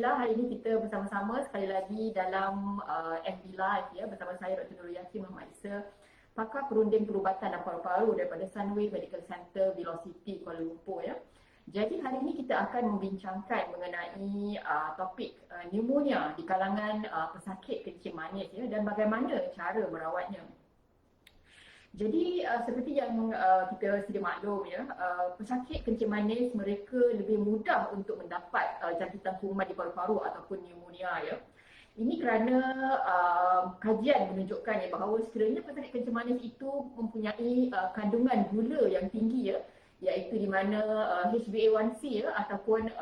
Alhamdulillah hari ini kita bersama-sama sekali lagi dalam FB Live ya, bersama saya Dr. Nurul Yasin Muhammad Isa, pakar perunding perubatan dan paru-paru daripada Sunway Medical Center Velocity Kuala Lumpur ya. Jadi hari ini kita akan membincangkan mengenai topik pneumonia di kalangan pesakit kencing manis ya, dan bagaimana cara merawatnya. Jadi seperti yang kita sedia maklum ya, pesakit kencing manis mereka lebih mudah untuk mendapat jangkitan kuman di paru-paru ataupun pneumonia ya. Ini kerana kajian menunjukkan ya bahawa sekiranya pesakit kencing manis itu mempunyai kandungan gula yang tinggi ya, iaitu di mana HbA1c ya, ataupun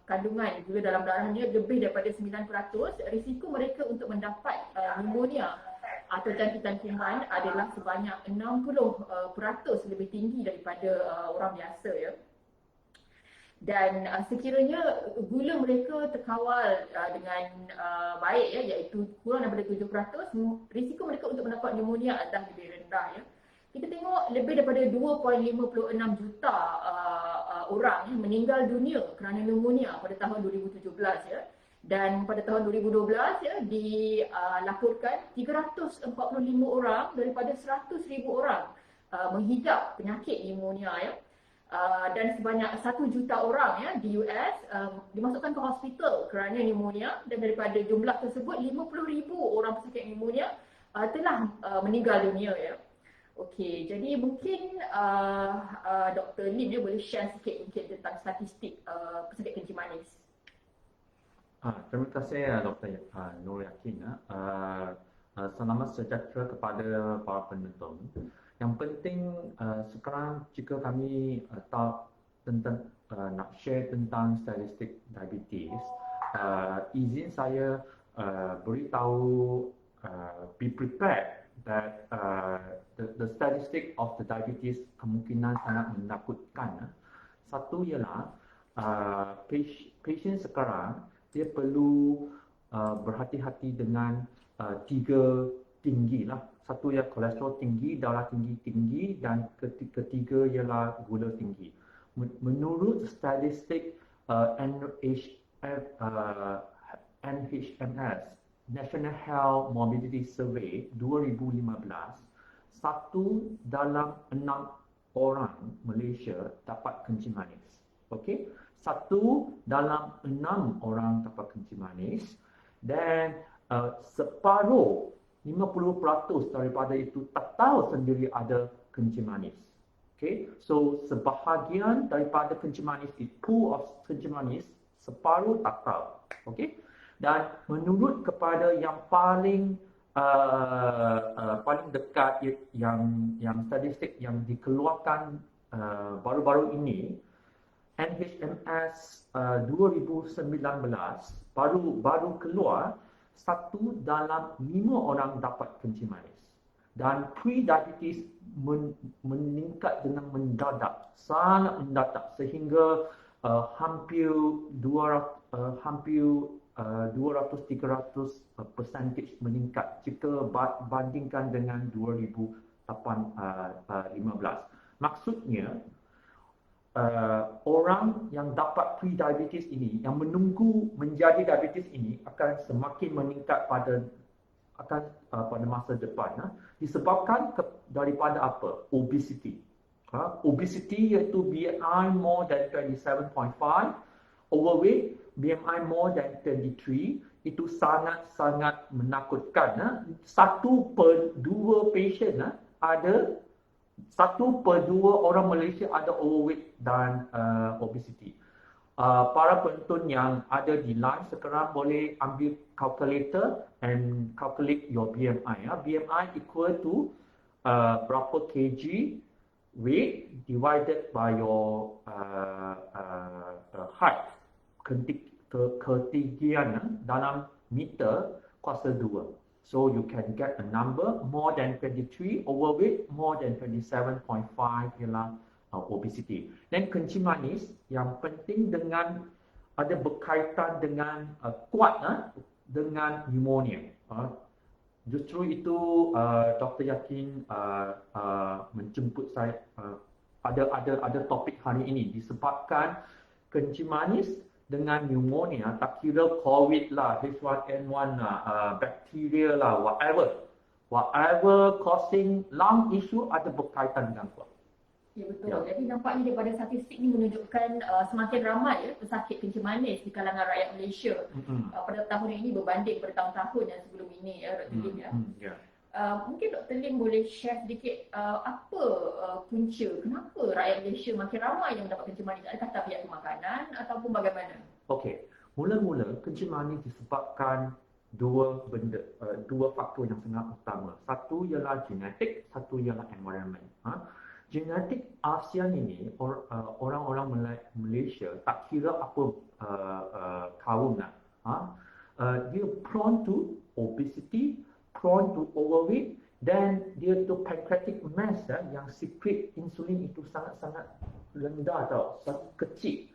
kandungan gula dalam darahnya lebih daripada 9%, risiko mereka untuk mendapat pneumonia atau jangkitan kuman adalah sebanyak 60% lebih tinggi daripada orang biasa ya. Dan sekiranya gula mereka terkawal dengan baik ya, iaitu kurang daripada 7%, risiko mereka untuk mendapat pneumonia adalah lebih rendah ya. Kita tengok lebih daripada 2.56 juta orang meninggal dunia kerana pneumonia pada tahun 2017 ya. Dan pada tahun 2012 ya, dilaporkan 345 orang daripada 100,000 orang menghidap penyakit pneumonia ya. Dan sebanyak 1 juta orang ya di US dimasukkan ke hospital kerana pneumonia, dan daripada jumlah tersebut 50,000 orang pesakit pneumonia telah meninggal dunia ya. Okey, jadi mungkin Dr. Lim dia boleh share sikit mungkin tentang statistik pesakit kencing manis. Terima kasih Dr. Nur Yakin. Selamat sejahtera kepada para penonton. Yang penting sekarang jika kami tentang nak share tentang statistik diabetes, izin saya beritahu, be prepared that the statistic of the diabetes kemungkinan sangat menakutkan. Satu ialah patient sekarang dia perlu berhati-hati dengan tiga tinggi lah. Satu ialah kolesterol tinggi, darah tinggi, dan ketiga ialah gula tinggi. Menurut statistik NHMS, National Health Morbidity Survey 2015, 1 dalam 6 orang Malaysia dapat kencing manis. Okey? 1 dalam 6 orang dapat kencing manis, dan separuh 50% daripada itu tak tahu sendiri ada kencing manis. Okay, so sebahagian daripada kencing manis, pool of kencing manis, separuh tak tahu. Okay, dan menurut kepada yang paling dekat yang statistik yang dikeluarkan baru-baru ini, NHMS 2019 baru keluar 1 dalam 5 orang dapat kencing manis, dan pre-diabetes meningkat dengan mendadak, sangat mendadak, sehingga hampir 200-300% meningkat jika bandingkan dengan 2015. Maksudnya orang yang dapat pre-diabetes ini, yang menunggu menjadi diabetes ini, akan semakin meningkat pada masa depan, disebabkan daripada apa? Obesity. Obesity iaitu BMI more than 27.5, overweight BMI more than 23, itu sangat-sangat menakutkan. 1 per 2 patient ada 1 per 2 orang Malaysia ada overweight dan obesity. Para penonton yang ada di live sekarang boleh ambil calculator and calculate your BMI. BMI equal to berapa kg weight divided by your height, ketinggian dalam meter kuasa 2. So you can get a number more than 23, overweight more than 27.5 ialah obesity. Dan kencing manis yang penting dengan ada berkaitan dengan kuat dengan pneumonia. Justru itu Dr. Yakin menjemput saya ada topik hari ini disebabkan kencing manis dengan pneumonia, tak kira COVID lah, H1N1 lah, bakteria lah, whatever causing lung issue ada berkaitan dengan kuat. Ya betul. Ya. Jadi nampaknya daripada statistik ni menunjukkan semakin ramai pesakit kencing manis di kalangan rakyat Malaysia pada tahun ini berbanding pada tahun-tahun yang sebelum ini ya Dr. Lim ya. Ya. Mungkin Dr. Lim boleh share sedikit apa punca kenapa rakyat Malaysia makin ramai yang mendapat kencing manis? Adakah tabiat makanan ataupun bagaimana? Okey, mula-mula kencing manis disebabkan dua faktor yang sangat utama. Satu ialah genetik, satu ialah environment. Genetik ASEAN ini orang-orang Malaysia tak kira apa kaum lah, dia prone to obesity, prone to overweight, dan dia tu pancreatic mass yang secret insulin itu sangat-sangat rendah tau, kecil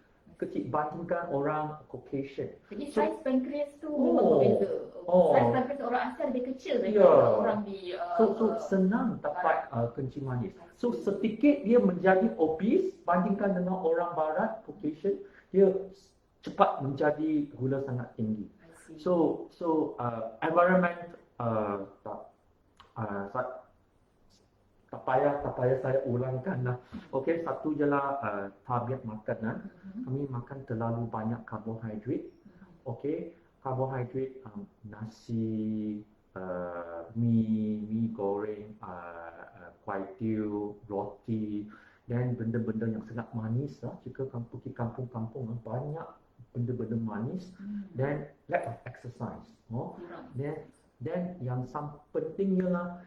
bandingkan orang Caucasian. Jadi saiz pankreas tu memang berbeza. Saiz pankreas orang ASEAN lebih kecil daripada orang di So senang dapat kencing manis. So sedikit dia menjadi obese bandingkan dengan orang barat Caucasian, dia cepat menjadi gula sangat tinggi. So environment tak payah saya ulangkan lah. Okey, satu jelah tabiat makanan. Kami makan terlalu banyak karbohidrat. Okey, karbohidrat nasi, mi goreng, kuih tiaw, roti, dan benda-benda yang sangat manis lah. Jika kamu pergi kampung-kampung banyak benda-benda manis, dan lack of exercise. Dan yang penting ialah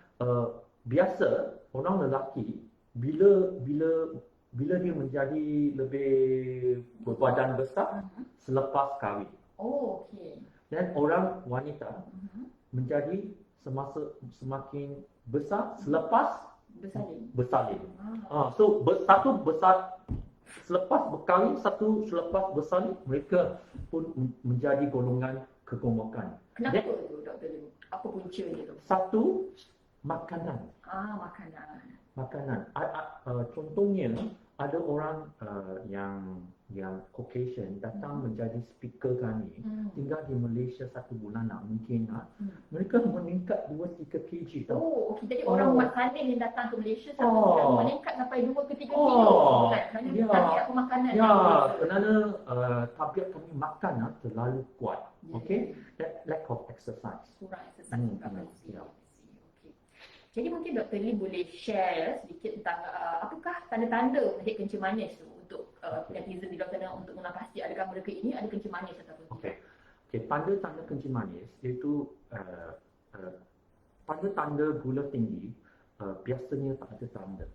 biasa orang lelaki bila dia menjadi lebih berbadan besar selepas kahwin. Oh, okey. Dan orang wanita menjadi semakin besar selepas bersalin. So satu besar selepas berkahwin, satu selepas bersalin, mereka pun menjadi golongan kegemukan. Kenapa tu Dr. Lim? Apa puncanya tu? Satu, makanan. Makanan. Contohnya ada orang yang Caucasian datang menjadi speaker kami, tinggal di Malaysia 1 bulan mungkin mereka meningkat 2-3 kg tau. Oh, okey. Jadi orang Masanin yang datang ke Malaysia sekarang meningkat sampai 2 ke 3 kilo. Kerana tabiat pemakanan. Kerana tabiat kami makan terlalu kuat. Okey, lack of exercise. Kurang exercise juga. Jadi mungkin Dr. Lim boleh share sedikit tentang apakah tanda-tanda penyakit kencing manis tu untuk netizen di luar sana untuk menapasi adakah mereka ini ada kencing manis ataupun tidak. Okey, tanda-tanda kencing manis iaitu tanda-tanda gula tinggi biasanya tak ada tanda.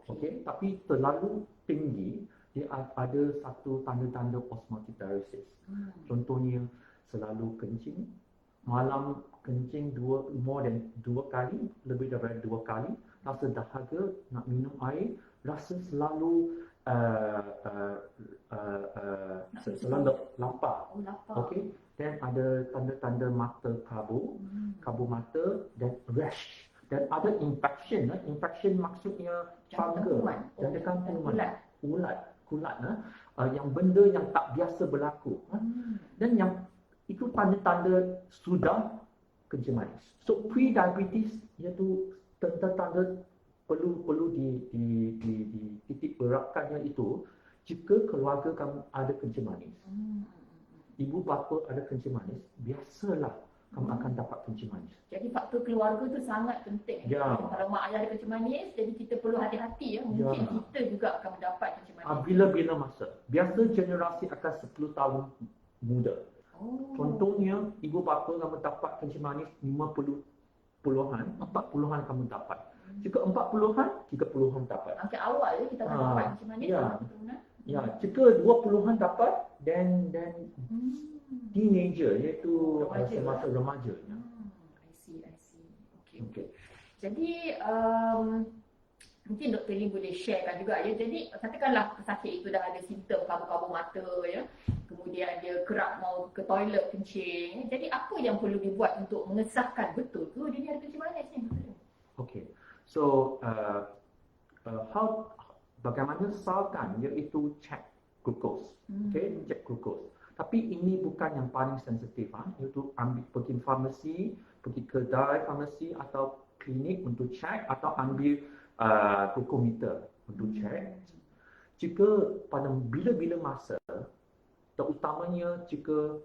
Okey, tapi terlalu tinggi dia ada satu tanda-tanda osmotic diuresis. Contohnya selalu kencing, malam kencing more than 2 kali, lebih daripada 2 kali, rasa dahaga, nak minum air, rasa selalu selalu lapar. Okey, dan ada tanda-tanda mata kabur mata, dan rash, dan ada infection. Infection maksudnya fungal, jantan kuman, kulat yang benda yang tak biasa berlaku. Dan yang itu tanda-tanda sudah kencing manis. So pre-diabetes iaitu tanda-tanda perlu dititik beratkannya itu jika keluarga kamu ada kencing manis. Ibu bapa ada kencing manis, biasalah kamu akan dapat kencing manis. Jadi faktor keluarga tu sangat penting. Kalau mak ayah ada kencing manis, jadi kita perlu hati-hati mungkin kita juga akan mendapat kencing manis. Bila masa. Biasa generasi akan 10 tahun muda. Contohnya, ibu bapa kamu dapat kencing manis 50-an, 40-an kamu dapat. Jika 40-an, 30-an dapat. Angka awal kita akan dapat kencing manis. Jika 20-an dapat, dan teenager, iaitu semasa remaja. I see. Okay. Jadi, mungkin Dr. Lim boleh sharekan juga Jadi, katakanlah pesakit itu dah ada simptom kabur-kabur mata kemudian dia kerap mau ke toilet kencing. Jadi apa yang perlu dibuat untuk mengesahkan betul tu dia ni ada kencing manis ni? Okey. So bagaimana salkan iaitu check glucose. Okey, check glucose. Tapi ini bukan yang paling sensitif. Iaitu pergi farmasi, pergi kedai farmasi atau klinik untuk cek atau ambil glukometer untuk cek. Jika pada bila-bila masa, terutamanya jika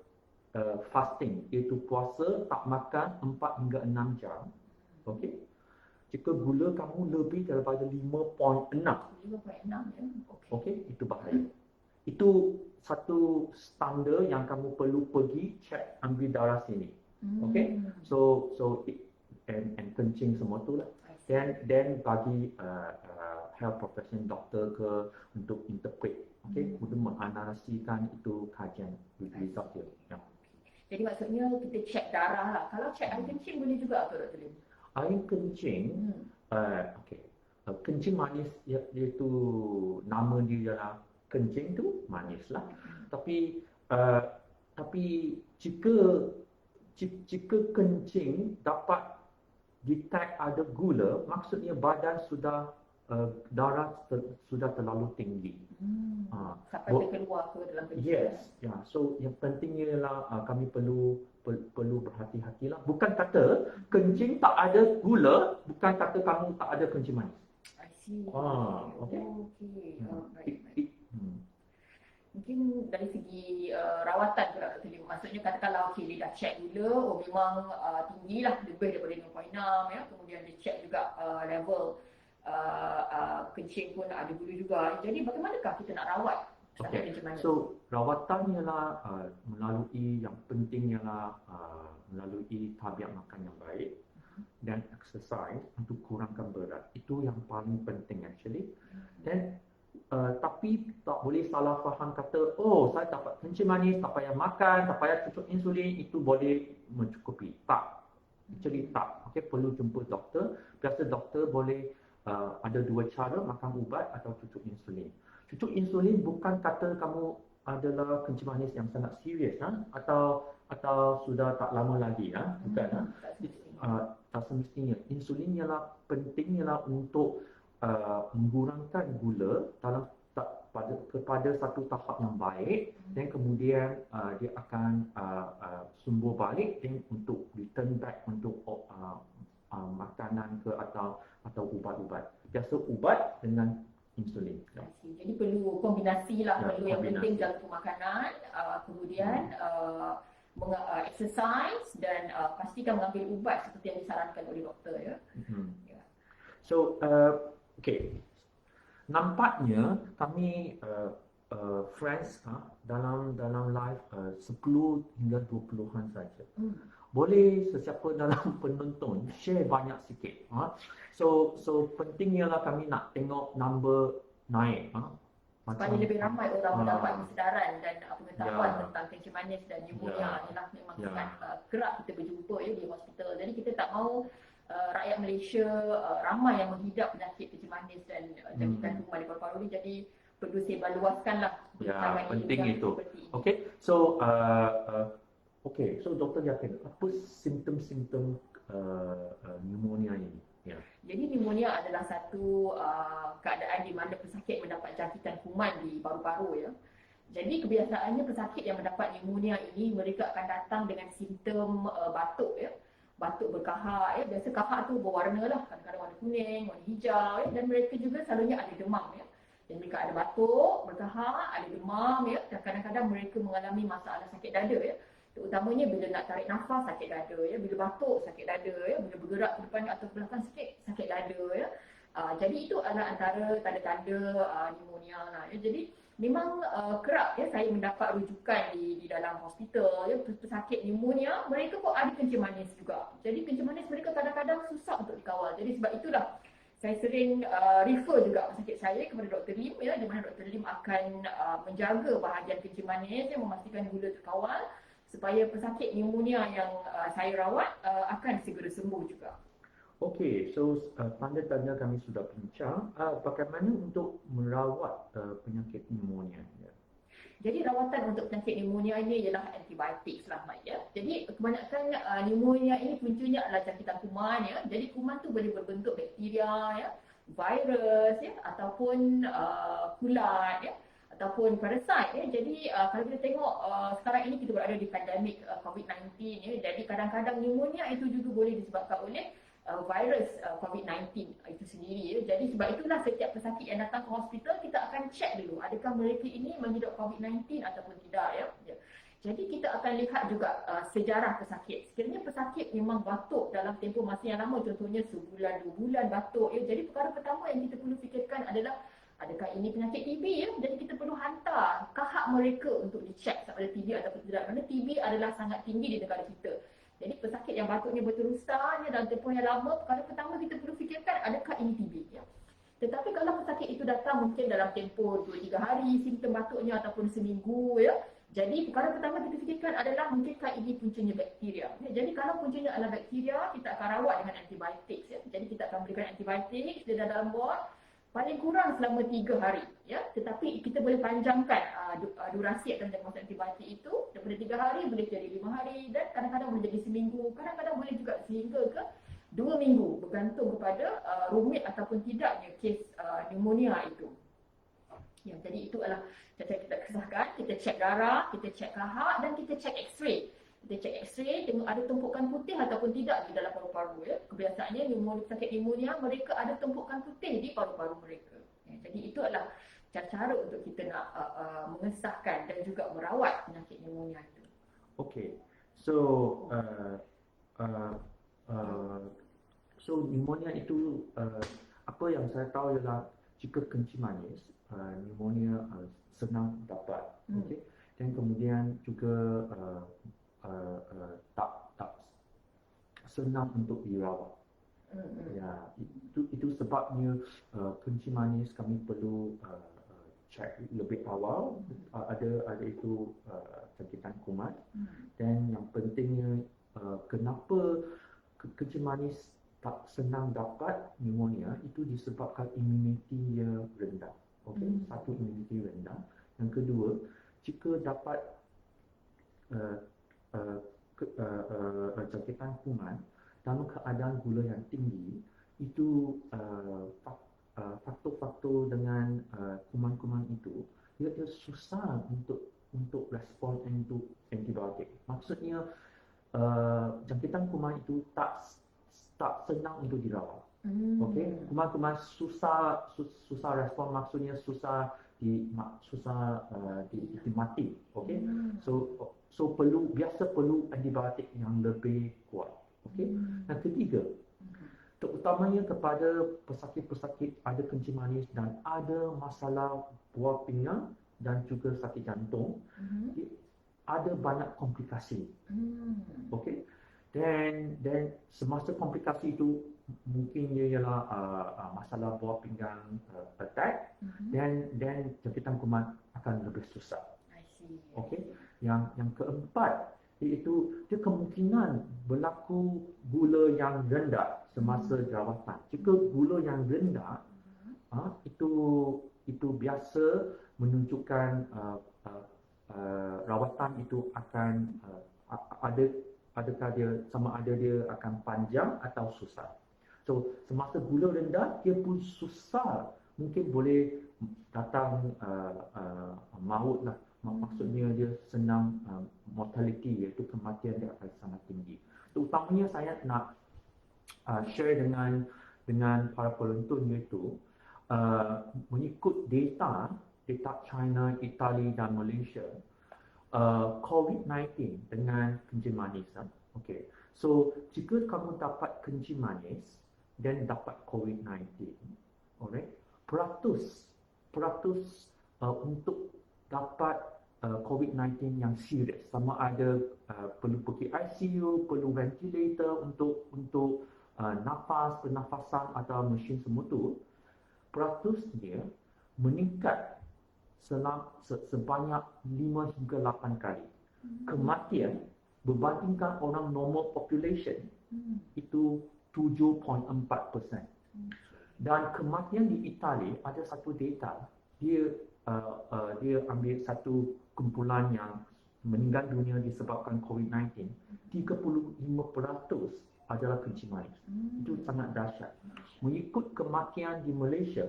fasting, iaitu puasa tak makan 4 hingga 6 jam. Okey. Jika gula kamu lebih daripada 5.6, 5.6 ya. okey, itu bahaya. Itu satu standar yang kamu perlu pergi cek ambil darah sini. Okey. So and kencing semua tu lah. Then bagi health profession doktor ke untuk interpret, okey, untuk menganalisikan itu kajian result dia. Ya. Jadi maksudnya kita cek darah lah. Kalau cek air kencing boleh juga ke Dr. Lim? Air kencing, okey. Kencing manis iaitu nama dia ialah kencing tu manis lah. Tapi jika kencing dapat detect ada gula, maksudnya badan sudah darah sudah terlalu tinggi. Sampai terkeluar ke dalam kencing. Yes, ya. So yang pentingnya ialah kami perlu berhati-hatilah. Bukan kata kencing tak ada gula, bukan kata kamu tak ada kencing manis. I see. Okay. Baik. Mungkin dari segi rawatan pula Dr. Lim. Maksudnya katakanlah okey dia dah check gula, memang tinggi lah, lebih daripada 5.6 ya. Kemudian dia check juga level kencing pun ada gula juga. Jadi bagaimanakah kita nak rawat Okay. kencing manis? So rawatan ialah melalui yang penting ialah melalui tabiat makan yang baik dan exercise untuk kurangkan berat. Itu yang paling penting actually. Dan tapi tak boleh salah faham kata, oh saya dapat kencing manis, tak payah makan, tak payah cucuk insulin, itu boleh mencukupi. Tak. Actually tak. Okay, perlu jumpa doktor. Biasa doktor boleh ada dua cara, makan ubat atau cucuk insulin. Cucuk insulin bukan kata kamu adalah kencing manis yang sangat serius atau sudah tak lama lagi bukan tak semestinya. Insulin ialah penting ialah untuk mengurangkan gula kepada satu tahap yang baik dan kemudian dia akan sumber balik dan untuk return back untuk makanan ke atau ubat-ubat. Biasa ubat dengan insulin. Jadi perlu kombinasi lah, perlu yang penting jaga makanan, kemudian exercise dan pastikan mengambil ubat seperti yang disarankan oleh doktor ya. So okay. Nampaknya kami friends dalam live 10 hingga 20-an saja. Boleh sesiapa dalam penonton share banyak sikit. So pentingnya lah kami nak tengok number naik. Supaya lebih ramai orang mendapat kesedaran dan pengetahuan tentang kencing manis dan pneumonia ialah memang sangat kerap kita berjumpa di hospital. Jadi kita tak mahu rakyat Malaysia ramai yang menghidap penyakit kencing manis dan jangkitan kuman di paru-paru ni, jadi perlu sebarluaskanlah penting itu. Okay, so so doktor yakin apa simptom-simptom pneumonia ini? Jadi pneumonia adalah satu keadaan di mana pesakit mendapat jangkitan kuman di paru-paru ya. Jadi kebiasaannya pesakit yang mendapat pneumonia ini mereka akan datang dengan simptom batuk ya. Batuk berkahak ya. Biasa kahak tu berwarna lah, kadang-kadang warna kuning, warna hijau ya. Dan mereka juga selalunya ada demam ya. Dan mereka ada batuk, berkahak, ada demam ya. Dan kadang-kadang mereka mengalami masalah sakit dada ya. Terutamanya bila nak tarik nafas sakit dada ya, bila batuk sakit dada ya, bila bergerak ke depan atau ke belakang sikit sakit dada ya. Jadi itu adalah antara tanda-tanda pneumonia lah ya. Jadi memang kerap ya saya mendapat rujukan di dalam hospital ya, pesakit pneumonia mereka pun ada kencing manis juga. Jadi kencing manis mereka kadang-kadang susah untuk dikawal. Jadi sebab itulah saya sering refer juga pesakit saya kepada Dr. Lim ya, di mana Dr. Lim akan menjaga bahagian kencing manis ya, memastikan gula terkawal supaya pesakit pneumonia yang saya rawat akan segera sembuh juga. Okey, so tanda-tanda kami sudah bincang. Bagaimana untuk merawat penyakit pneumonia? Jadi rawatan untuk penyakit pneumonia ini ialah antibiotik lah Mak ya. Jadi kebanyakan pneumonia ini puncunya adalah jangkitan kuman ya. Jadi kuman tu boleh berbentuk bakteria ya, virus ya, ataupun kulat ya, ataupun parasite ya. Jadi kalau kita tengok sekarang ini kita berada di pandemik COVID-19 ya. Jadi kadang-kadang pneumonia itu juga boleh disebabkan oleh virus COVID-19 itu sendiri ya. Jadi sebab itulah setiap pesakit yang datang ke hospital kita akan check dulu adakah mereka ini mengidap COVID-19 ataupun tidak ya. Jadi kita akan lihat juga sejarah pesakit. Sekiranya pesakit memang batuk dalam tempoh masa yang lama, contohnya sebulan, 2 bulan batuk ya. Jadi perkara pertama yang kita perlu fikirkan adalah adakah ini penyakit TB ya. Jadi kita perlu hantar kahak mereka untuk dicek sama ada TB ataupun tidak. Kerana TB adalah sangat tinggi di negara kita. Jadi pesakit yang batuknya berterusannya dalam tempoh yang lama, perkara pertama kita perlu fikirkan adakah ini TB ya. Tetapi kalau pesakit itu datang mungkin dalam tempoh 2-3 hari simptom batuknya ataupun seminggu ya. Jadi perkara pertama kita fikirkan adalah mungkinkah ini puncanya bakteria. Ya, jadi kalau puncanya adalah bakteria, kita akan rawat dengan antibiotik. Ya. Jadi kita akan berikan antibiotik di dalam bot paling kurang selama 3 hari. Ya. Tetapi kita boleh panjangkan durasi atau jangkauan antibiotik itu daripada 3 hari boleh jadi 5 hari dan kadang-kadang boleh jadi seminggu. Kadang-kadang boleh juga sehingga ke 2 minggu bergantung kepada rumit ataupun tidaknya kes pneumonia itu. Ya, jadi itu adalah cara kita kesahkan, kita cek darah, kita cek kahak dan kita cek x-ray. Kita cek x-ray, tengok ada tumpukan putih ataupun tidak di dalam paru-paru ya. Kebiasaannya pesakit pneumonia mereka ada tumpukan putih di paru-paru mereka. Ya, jadi itu adalah cara-cara untuk kita nak mengesahkan dan juga merawat penyakit pneumonia itu. Okay, so pneumonia itu apa yang saya tahu ialah jika kencing manis, pneumonia senang dapat, okay? Dan kemudian juga tak senang untuk dirawat. Ya, itu sebabnya kencing manis kami perlu cek lebih awal ada itu jangkitan kuman. Dan yang pentingnya kenapa kencing manis tak senang dapat pneumonia itu disebabkan imuniti dia rendah. Okay? Satu, imuniti rendah. Yang kedua, jika dapat jangkitan kuman dalam keadaan gula yang tinggi, itu faktor-faktor dengan kuman-kuman itu dia susah untuk respon untuk antibiotik. Maksudnya jangkitan kuman itu tak senang untuk dirawat. Okey, kuman-kuman susah respon, maksudnya susah mati. Okey, so perlu antibiotik yang lebih kuat. Okey, yang ketiga, terutamanya kepada pesakit-pesakit ada kencing manis dan ada masalah buah pinggang dan juga sakit jantung, ada banyak komplikasi. Okey. Dan semasa komplikasi itu mungkin ia ialah masalah buah pinggang attack dan jangkitan kuman akan lebih susah. Okey. Yang keempat iaitu dia kemungkinan berlaku gula yang rendah semasa rawatan. Jika gula yang rendah itu biasa menunjukkan rawatan itu akan adakah dia akan panjang atau susah. So semasa gula rendah dia pun susah, mungkin boleh datang maut lah. Maksudnya dia senang mortality, iaitu kematian dia akan sangat tinggi. Terutamanya saya nak share dengan para penonton iaitu mengikut data China, Itali dan Malaysia, COVID-19 dengan kencing manis. Okay. So jika kamu dapat kencing manis dan dapat COVID-19, alright, peratus untuk dapat COVID-19 yang serius, sama ada perlu pergi ICU, perlu ventilator untuk nafas, pernafasan atau mesin semua tu, peratus dia meningkat sebanyak 5 hingga 8 kali. Kematian berbandingkan orang normal population itu 7.4%. Dan kematian di Itali ada satu data, dia ambil satu kumpulan yang meninggal dunia disebabkan COVID-19, 35% adalah kencing manis. Itu sangat dahsyat. Mengikut kematian di Malaysia,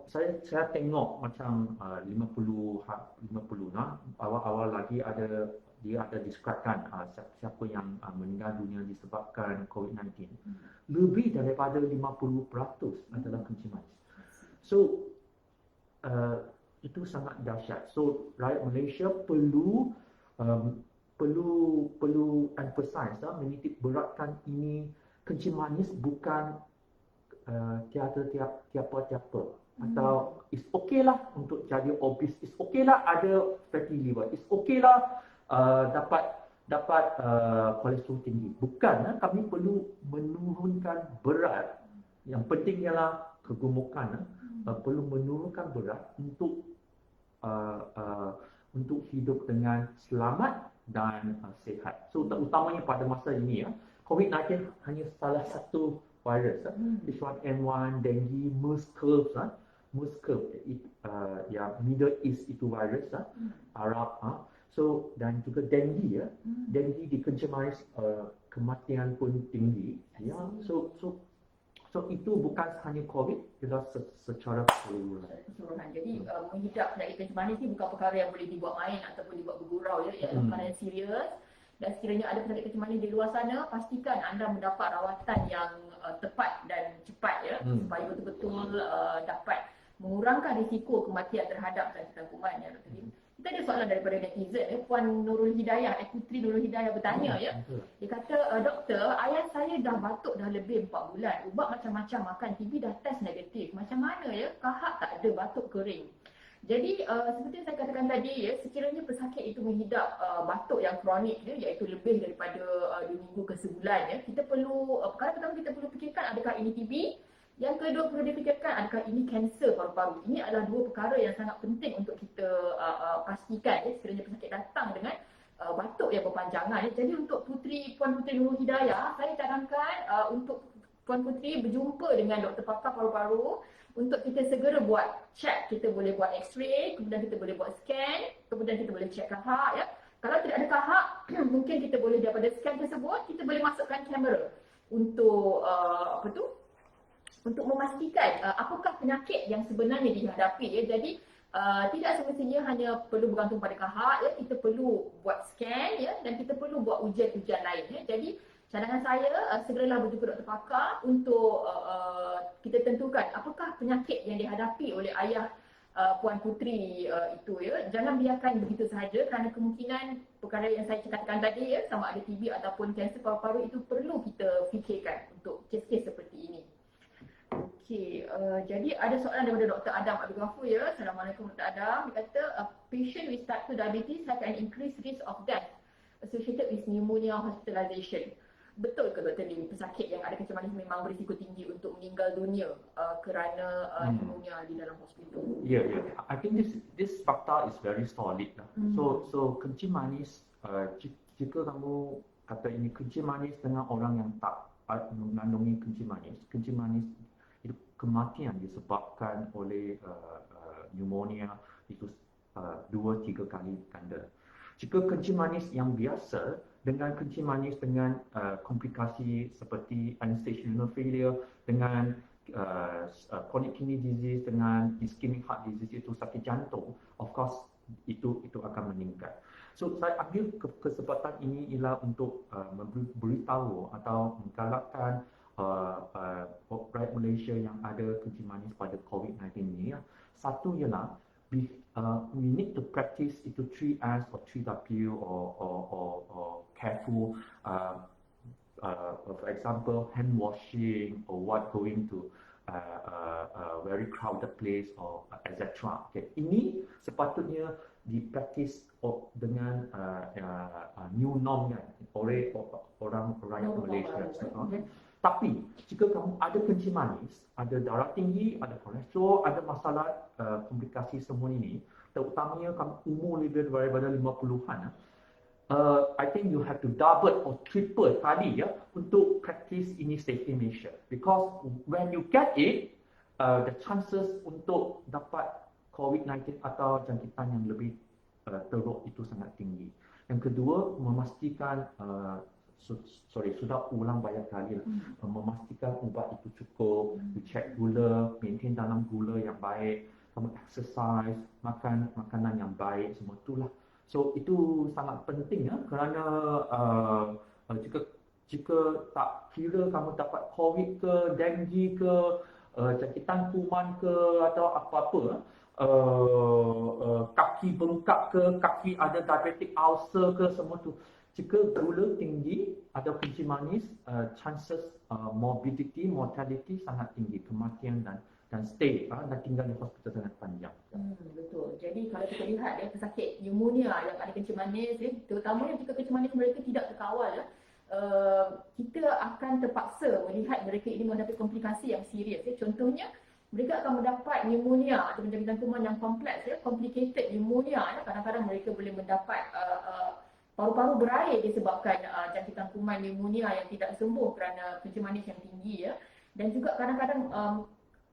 saya tengok macam 50 nah, awal-awal lagi dia ada describekan siapa yang meninggal dunia disebabkan COVID-19. Lebih daripada 50% adalah kencing manis. So itu sangat dahsyat. So rakyat Malaysia perlu um, perlu emphasize menitik beratkan ini. Kencing manis bukan tiapa-tiapa atau it's okay lah untuk jadi obese, it's okay lah ada fatty liver, it's okay lah dapat kolesterol tinggi. Bukan, kami perlu menurunkan berat. Yang penting ialah kegemukan, perlu menurunkan berat untuk hidup dengan selamat dan sihat. So terutamanya pada masa ini COVID-19 hanya salah satu virus, H1N1, dengue, MERS-CoV, yang Middle East itu virus, Arab, so dan juga dengue dengue di kencing manis kematian pun tinggi, so itu bukan hanya COVID, ialah secara keseluruhan. Jadi menghidap penyakit kencing manis ni bukan perkara yang boleh dibuat main ataupun dibuat bergurau, ia adalah perkara yang serius. Dan sekiranya ada penyakit kencing manis di luar sana, pastikan anda mendapat rawatan yang tepat dan cepat supaya betul-betul dapat mengurangkan risiko kematian terhadap jangkitan kuman Dr. Lim. Kita ada soalan daripada netizen Puan Nurul Hidayah, Putri Nurul Hidayah bertanya Dia kata, doktor, ayah saya dah batuk dah lebih 4 bulan. Ubat macam-macam makan, TB dah test negatif. Macam mana kahak tak ada, batuk kering. Jadi seperti yang saya katakan tadi sekiranya pesakit itu menghidap batuk yang kronik iaitu lebih daripada 2 minggu ke sebulan kita perlu perkara pertama kita perlu fikirkan adakah ini TB, yang kedua perlu difikirkan adakah ini kanser paru-paru. Ini adalah 2 perkara yang sangat penting untuk kita pastikan sekiranya pesakit datang dengan batuk yang berpanjangan. Jadi untuk Puan Putri Nurul Hidayah, saya cadangkan untuk Puan Putri berjumpa dengan doktor pakar paru-paru untuk kita segera buat check. Kita boleh buat x-ray, kemudian kita boleh buat scan, kemudian kita boleh check kahak Kalau tidak ada kahak, mungkin kita boleh daripada scan tersebut, kita boleh masukkan kamera untuk untuk memastikan apakah penyakit yang sebenarnya dihadapi Jadi tidak semestinya hanya perlu bergantung pada kahak kita perlu buat scan dan kita perlu buat ujian-ujian lain Jadi cadangan saya segeralah berjumpa doktor pakar untuk kita tentukan apakah penyakit yang dihadapi oleh ayah Puan Putri itu Jangan biarkan begitu sahaja kerana kemungkinan perkara yang saya katakan tadi sama ada TB ataupun kanser paru-paru itu perlu kita fikirkan untuk kes-kes seperti ini. Okey, jadi ada soalan daripada Dr. Adam Abdul Ghafur Assalamualaikum Dr. Adam. Dia kata patient with type 2 diabetes have an increased risk of death associated with pneumonia hospitalization. Betul ke Dr. Lim, pesakit yang ada kencing manis memang berisiko tinggi untuk meninggal dunia kerana pneumonia di dalam hospital? Yeah. I think this fakta is very solid lah. So kencing manis, jika kamu kata ini kencing manis dengan orang yang tak mengandungi kencing manis itu kematian disebabkan oleh pneumonia itu 2-3 kali ganda. Jika kencing manis yang biasa dengan kencing manis dengan komplikasi seperti end-stage renal failure, dengan chronic kidney disease, dengan ischemic heart disease itu sakit jantung, of course itu akan meningkat. So saya ambil kesempatan ini ialah untuk memberitahu atau menggalakkan rakyat Malaysia yang ada kencing manis pada COVID-19 ini. Satu ialah we need to practice itu 3S or 3W or careful, for example, hand washing or what going to a very crowded place or etc. Okay. Ini sepatutnya dipraktis dengan new norm oleh orang rakyat Malaysia. Okay. Tapi jika kamu ada kencing manis, ada darah tinggi, ada kolesterol, ada masalah komplikasi semua ini, terutamanya kamu umur lebih daripada 50-an, I think you have to double or triple kali untuk practice ini safety measure. Because when you get it, the chances untuk dapat COVID-19 atau jangkitan yang lebih teruk itu sangat tinggi. Yang kedua, memastikan sudah ulang banyak kali lah. Memastikan ubat itu cukup, cek gula, maintain dalam gula yang baik, kamu exercise, makan makanan yang baik, semua itulah. So itu sangat penting ya, kerana jika tak kira kamu dapat COVID ke, dengue ke, jangkitan kuman ke atau apa-apa, kaki bengkak ke, kaki ada diabetic ulcer ke, semua tu. Jika gula tinggi, ada kencing manis, chances morbidity, mortality sangat tinggi, kematian dan stay dan tinggal di hospital sangat panjang. Betul. Jadi kalau kita lihat pesakit pneumonia yang ada kencing manis, terutamanya jika kencing manis mereka tidak terkawal, kita akan terpaksa melihat mereka ini menghadapi komplikasi yang serius. Contohnya, mereka akan mendapat pneumonia atau jangkitan kuman yang kompleks, complicated pneumonia. Kadang-kadang mereka boleh mendapat paru-paru berair disebabkan jangkitan kuman pneumonia yang tidak sembuh kerana kencing manis yang tinggi. Dan juga kadang-kadang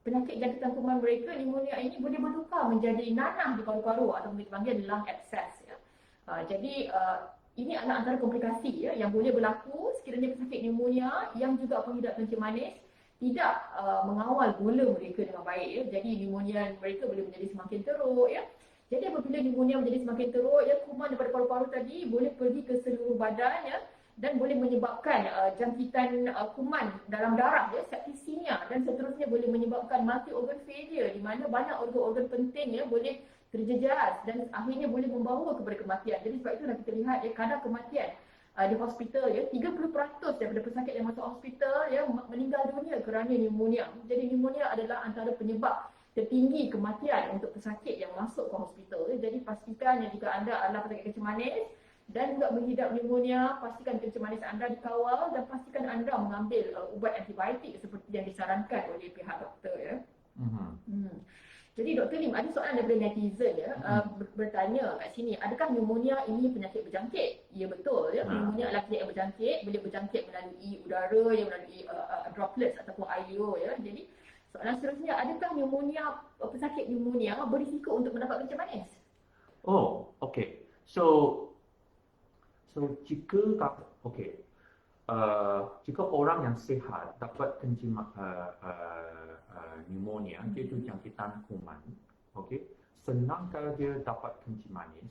penyakit jangkitan kuman mereka, pneumonia ini boleh bertukar menjadi nanah di paru-paru atau kita panggil lung abscess. Jadi ini adalah antara komplikasi yang boleh berlaku sekiranya pesakit pneumonia yang juga pengidap kencing manis tidak mengawal gula mereka dengan baik. Jadi pneumonia mereka boleh menjadi semakin teruk. Jadi apabila pneumonia menjadi semakin teruk, kuman daripada paru-paru tadi boleh pergi ke seluruh badan dan boleh menyebabkan jangkitan kuman dalam darah, septicemia, dan seterusnya boleh menyebabkan multi organ failure di mana banyak organ-organ penting boleh terjejas dan akhirnya boleh membawa kepada kematian. Jadi sebab itulah kita lihat kadar kematian di hospital 30% daripada pesakit yang masuk hospital meninggal dunia kerana pneumonia. Jadi pneumonia adalah antara penyebab tertinggi kematian untuk pesakit yang masuk ke hospital. Jadi pastikan jika anda adalah pesakit kencing manis dan juga mengidap pneumonia, pastikan kencing manis anda dikawal dan pastikan anda mengambil ubat antibiotik seperti yang disarankan oleh pihak doktor. Jadi Dr. Lim, ada soalan daripada netizen bertanya kat sini, adakah pneumonia ini penyakit berjangkit? Ya, betul. Pneumonia adalah penyakit berjangkit, boleh berjangkit melalui udara, melalui droplets ataupun air. Jadi soalan seterusnya, adakah pesakit pneumonia berisiko untuk mendapat kencing manis? Oh, okay. So jika orang yang sihat dapat kencing pneumonia, iaitu jangkitan kuman, senang kalau dia dapat kencing manis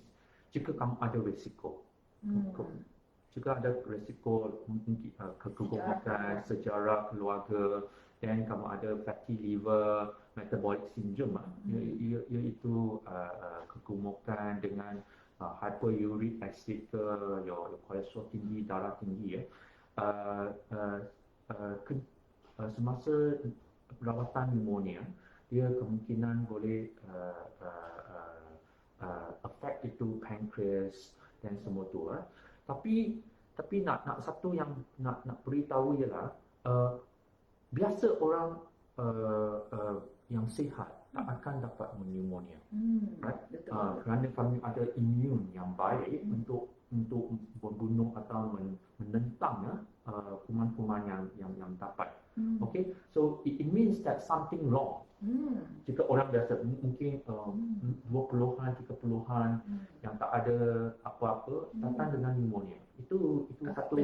jika kamu ada risiko. Jika ada risiko kegemukan, sejarah keluarga, dan kamu ada fatty liver, metabolic syndrome, iaitu kegemukan dengan hyperuric acid ke, kolesterol tinggi, darah tinggi, semasa perawatan pneumonia, dia kemungkinan boleh affect itu pancreas dan semua tu. Tapi nak satu yang nak beritahu ialah biasa orang yang sihat tak akan dapat pneumonia, right? Kerana kami ada imun yang baik untuk membunuh atau menentang kuman-kuman yang dapat. Okay, so it means that something wrong. Jika orang biasa mungkin 20-an, 30-an yang tak ada apa-apa datang dengan pneumonia, itu satu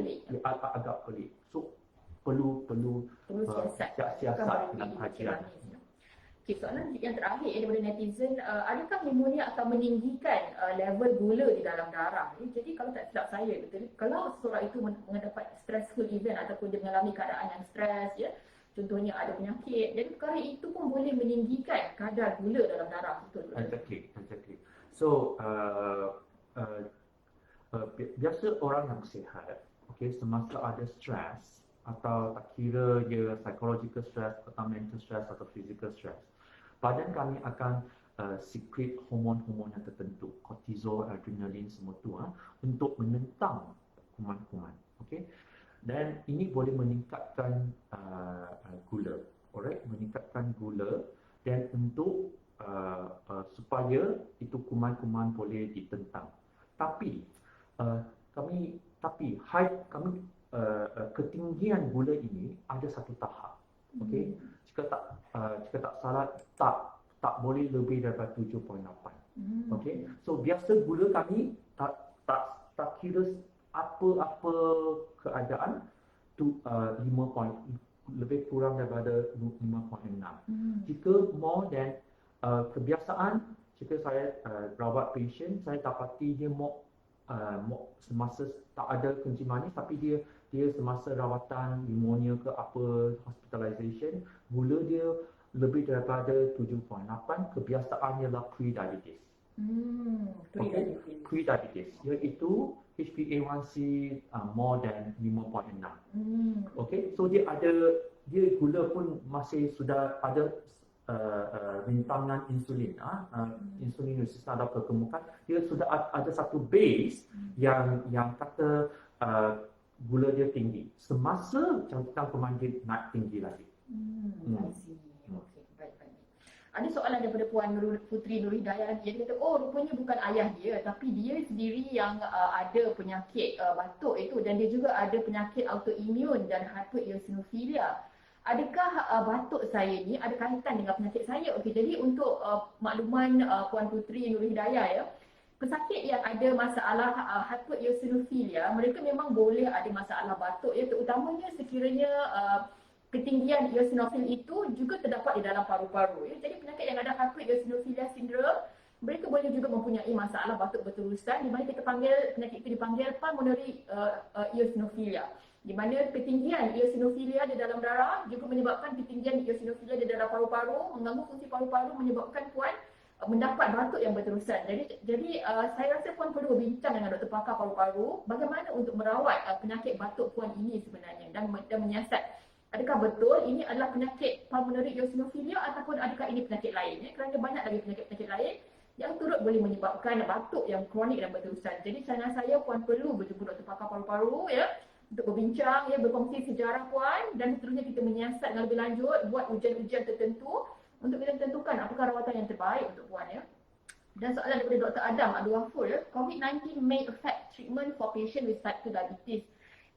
agak pelik. So perlu siasat dan kajian. Okay, soalan yang terakhir daripada netizen, adakah pneumonia akan meninggikan level gula di dalam darah? Jadi kalau tak silap saya, betul, kalau seseorang itu mendapat stressful event ataupun dia mengalami keadaan yang stres, contohnya ada penyakit, jadi perkara itu pun boleh meninggikan kadar gula dalam darah, betul? Exactly. So biasa orang yang sihat, semasa ada stres atau tak kira dia psychological stress atau mental stress atau physical stress, badan kami akan secrete hormon-hormon yang tertentu, kortisol, adrenalin, semua tu untuk menentang kuman-kuman. Dan ini boleh meningkatkan gula, meningkatkan gula, dan untuk supaya itu kuman-kuman boleh ditentang. Tapi ketinggian gula ini ada satu tahap. Jika tak salah, tak boleh lebih daripada 7.8. So biasa gula kami tak kira apa-apa keadaan lebih kurang daripada 5.6. Jika more than kebiasaan, jika saya rawat patient, saya dapati dia semasa tak ada kencing manis tapi dia semasa rawatan pneumonia ke apa, hospitalization, gula dia lebih daripada 7.8, kebiasaan ialah pre-diabetes. Pre-diabetes. Pre-diabetes iaitu HbA1c more than 5.6. Okay, so dia gula pun masih sudah ada rintangan insulin, insulin resistan atau kegemukan. Dia sudah ada satu base yang kata gula dia tinggi. Semasa jangkitan pemanggil naik tinggi lagi. I see. Okey, baik. Ada soalan daripada Puan Putri Nur Hidayah lagi. Dia kata, rupanya bukan ayah dia, tapi dia sendiri yang ada penyakit batuk itu, dan dia juga ada penyakit autoimun dan hypereosinophilia. Adakah batuk saya ni ada kaitan dengan penyakit saya? Okey, jadi untuk makluman Puan Putri Nur Hidayah ya, pesakit yang ada masalah hypereosinophilia, mereka memang boleh ada masalah batuk ya, terutamanya sekiranya ketinggian eosinofil itu juga terdapat di dalam paru-paru ya. Jadi penyakit yang ada hypereosinophilia syndrome, mereka boleh juga mempunyai masalah batuk berterusan, di mana kita panggil penyakit itu dipanggil pulmonary eosinophilia, di mana ketinggian eosinophilia di dalam darah juga menyebabkan ketinggian eosinophilia di dalam paru-paru, mengganggu fungsi paru-paru, menyebabkan Puan mendapat batuk yang berterusan. Jadi saya rasa Puan perlu berbincang dengan doktor pakar paru-paru bagaimana untuk merawat penyakit batuk Puan ini sebenarnya, dan menyiasat adakah betul ini adalah penyakit pulmonary eosinophilia ataupun adakah ini penyakit lain ya? Kerana banyak lagi penyakit-penyakit lain yang turut boleh menyebabkan batuk yang kronik dan berterusan. Jadi saran saya Puan perlu berjumpa doktor pakar paru-paru ya, untuk berbincang ya, berkongsi sejarah Puan, dan seterusnya kita menyiasat dengan lebih lanjut, buat ujian-ujian tertentu untuk kita tentukan apakah rawatan yang terbaik untuk Puan ya. Dan soalan daripada Dr. Adam Abdul Ghafur ya, COVID-19 may affect treatment for patient with type 2 diabetes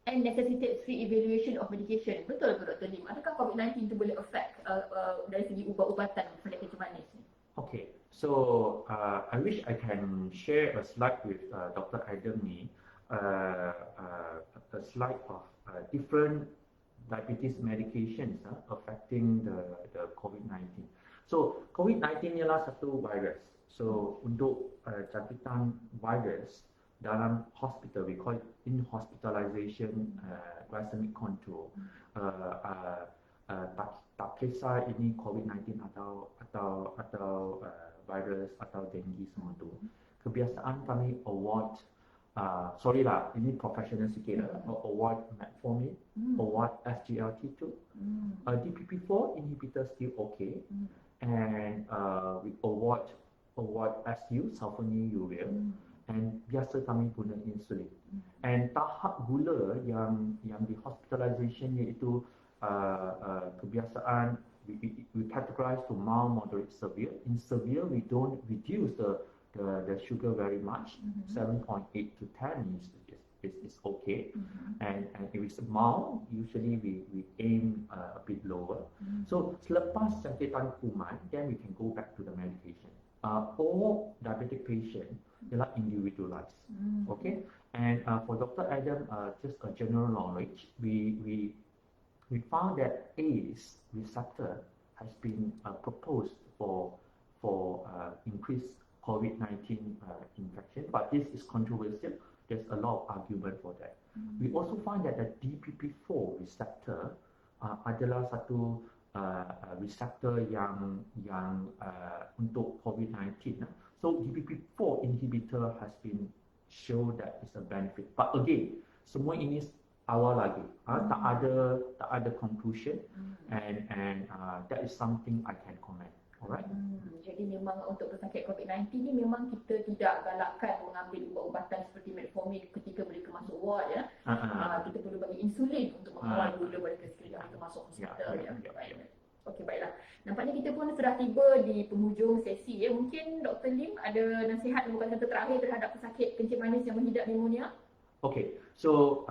and necessitate re-evaluation of medication. Betul ke Dr. Lim? Adakah COVID-19 itu boleh affect dari segi ubat-ubatan pada kencing manis ni? Okay, so I wish I can share a slide with Dr. Adam ni, a slide of different diabetes medications affecting the COVID-19. So COVID-19 ialah satu virus. So untuk jangkitan virus dalam hospital, we call it in hospitalization glycemic control. Tak kisah ini COVID-19 atau virus atau dengue semua tu. Kebiasaan kami award, sorry lah, ini professional sikit lah, award metformin, award SGLT2, DPP4 inhibitor still okay, and we award SU, sulfonylurea, and biasa kami guna insulin. And tahap gula yang di hospitalization iaitu kebiasaan we categorize to mild, moderate, severe. In severe, we don't reduce the sugar very much. 7.8 to 10 is okay. And if it's mild, usually we aim a bit lower. So selepas jangkitan kuman, then we can go back to the medication. All diabetic patient ialah individualized. Okay, and for Dr. Adam, just a general knowledge, we found that ACE receptor has been proposed for increased COVID-19 infection, but this is controversial. There's a lot of argument for that. We also find that the DPP4 receptor adalah satu receptor yang untuk COVID-19. So DPP4 inhibitor has been shown that it's a benefit. But again, semua ini awal lagi, tak ada conclusion, and that is something I can comment. Alright. Jadi memang untuk pesakit COVID-19 ni memang kita tidak galakkan mengambil ubat-ubatan seperti metformin ketika mereka masuk ward ya. Kita perlu bagi insulin untuk mengawal gula mereka sekiranya mereka masuk hospital ya. Okey, baiklah. Nampaknya kita pun sudah tiba di penghujung sesi ya. Mungkin Dr. Lim ada nasihat dan kata terakhir terhadap pesakit kencing manis yang menghidap pneumonia? Okay, so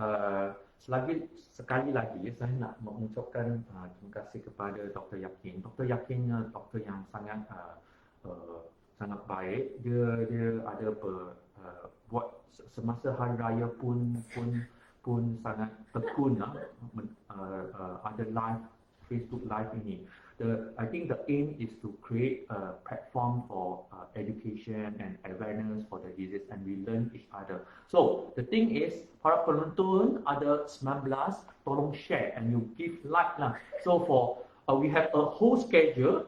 sekali lagi saya nak mengucapkan terima kasih kepada Dr. Yakin. Dr. Yakin doktor yang sangat baik. Dia ada buat semasa hari raya pun sangat tekun lah ada live Facebook live ini. I think the aim is to create a platform for education and awareness for the disease, and we learn each other. So the thing is, para penonton ada 19, tolong share and you give like lah. So for we have a whole schedule.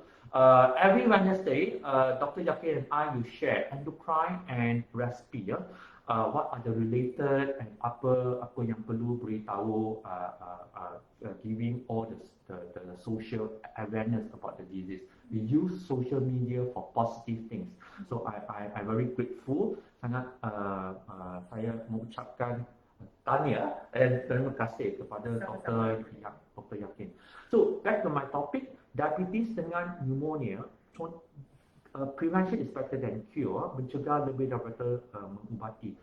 Every Wednesday, Dr. Yaqin and I will share endocrine and recipe. What are the related and apa yang perlu beritahu, giving all the social awareness about the disease. We use social media for positive things. So I'm very grateful. Sangat saya mengucapkan tahniah dan terima kasih kepada Dr. Yaqin. So back to my topic, diabetes dengan pneumonia. Prevention is better than cure. Mencegah lebih daripada mengubati.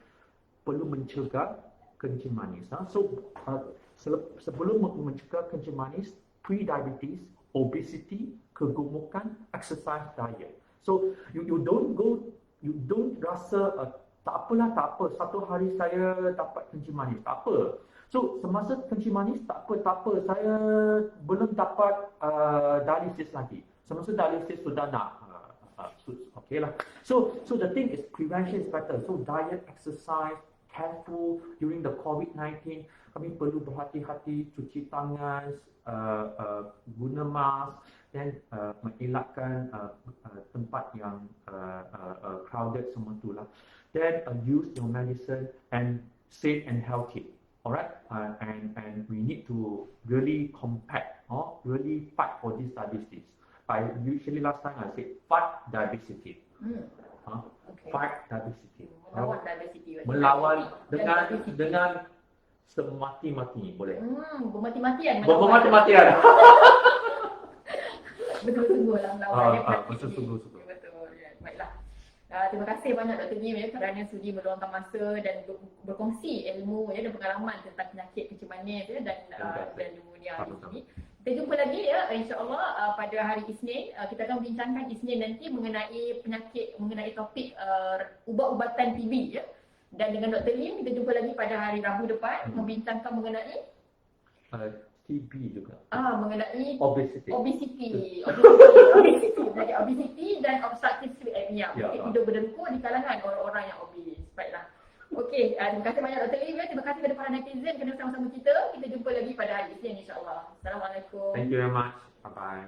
Perlu mencegah kencing manis. So sebelum mencegah kencing manis, pre-diabetes, obesity, kegemukan, exercise, diet. So you don't rasa tak apa, satu hari saya dapat kencing manis, tak apa. So semasa kencing manis, tak apa, saya belum dapat dialysis lagi. Semasa dialysis sudah nak okay lah. So the thing is, prevention is better. So diet, exercise, careful during the COVID-19. Kami perlu berhati-hati, cuci tangan, guna mask, dan mengelakkan tempat yang crowded semua itulah. Then use your medicine and safe and healthy. Alright, and we need to really combat, really fight for this diabetes. Usually last time I said fight diabetes. Okay. Fight diabetes. Melawan diabetes. Melawan dengan semati-mati boleh. Bermati-matian. Bermati-matian. Betul-betul lah melawan. Betul-betul. Betul. Baiklah. Terima kasih banyak Dr. Lim kerana sudi meluangkan masa dan berkongsi ilmu dan pengalaman tentang penyakit kencing manis dan pneumonia di sini. Kita jumpa lagi insya-Allah pada hari Isnin. Kita akan bincangkan Isnin nanti mengenai topik ubat-ubatan TB Dan dengan Dr. Lim kita jumpa lagi pada hari Rabu depan membincangkan mengenai TB juga. Mengenai obesity dan obstructive sleep apnea. Tidur berdengkur di kalangan orang-orang yang obes. Baiklah. Okey, terima kasih banyak Dr. Lim. Terima kasih kepada para netizen kerana sama-sama kita. Kita jumpa lagi pada hari Isnin insya-Allah. Assalamualaikum. Thank you very much. Bye bye.